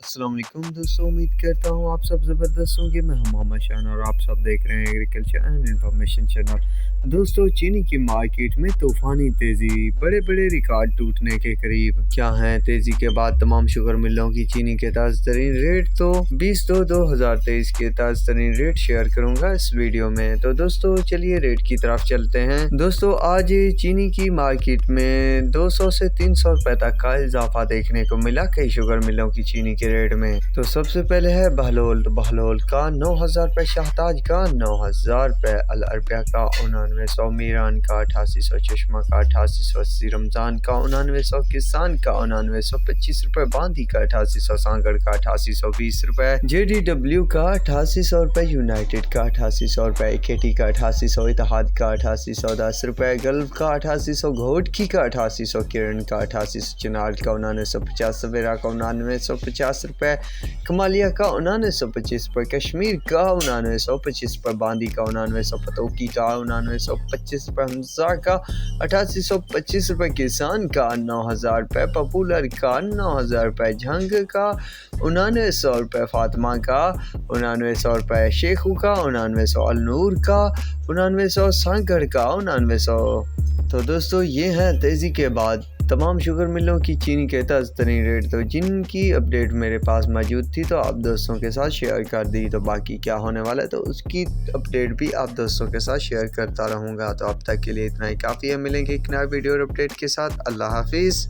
السلام علیکم دوستوں، امید کرتا ہوں آپ سب زبردست ہوں گے۔ میں ہوں محمد شان اور آپ سب دیکھ رہے ہیں ایگریکلچر اینڈ انفارمیشن چینل۔ دوستوں، چینی کی مارکیٹ میں طوفانی تیزی، بڑے بڑے ریکارڈ ٹوٹنے کے قریب۔ کیا ہیں تیزی کے بعد تمام شوگر ملوں کی چینی کے تازہ ترین ریٹ؟ تو 20/2/2023 کے تازہ ترین ریٹ شیئر کروں گا اس ویڈیو میں۔ تو دوستوں چلیے ریٹ کی طرف چلتے ہیں۔ دوستوں، آج چینی کی مارکیٹ میں 200 سے 300 روپے تک کا اضافہ دیکھنے کو ملا کئی شوگر ملوں کی چینی کے ریٹ میں۔ تو سب سے پہلے ہے بہلول کا 9000 روپے، شہتاج کا 9000 روپے، العربیہ کا 9900، میران کا 8800، چشمہ کا 8880، رمضان کا 9900، کسان کا 9925 روپے، باندی کا 8800، سانگڑ کا 8820 روپے، JDW کا 8800 روپے، یونائٹڈ کا 8800 روپے، KT کا 8800، اتحاد کا 8810 روپے، گلف کا 8800، گھوٹکی کا 8800، کرن کا 8800، چنار کا 9950، سویرا کا 9950 روپے، کمالیہ کا 9925 روپے، کشمیر کا 9925 روپے، باندی کا 9900، پتوکی کا 9925 روپے، حمزہ کا 8825 روپے، کسان کا 9000 روپے، پاپولر کا 9000 روپے، جھنگ کا 9900 روپے، فاطمہ کا 9900 روپے، شیخو کا 9900، النور کا 9900، سانگڑ کا 9900۔ تو دوستو یہ ہیں تیزی کے بعد تمام شوگر ملوں کی چینی کے تازہ ترین ریٹ، تو جن کی اپڈیٹ میرے پاس موجود تھی تو آپ دوستوں کے ساتھ شیئر کر دی۔ تو باقی کیا ہونے والا ہے تو اس کی اپڈیٹ بھی آپ دوستوں کے ساتھ شیئر کرتا رہوں گا۔ تو اب تک کے لیے اتنا ہی کافی ہے، ملیں گے ایک نیا ویڈیو اور اپڈیٹ کے ساتھ۔ اللہ حافظ۔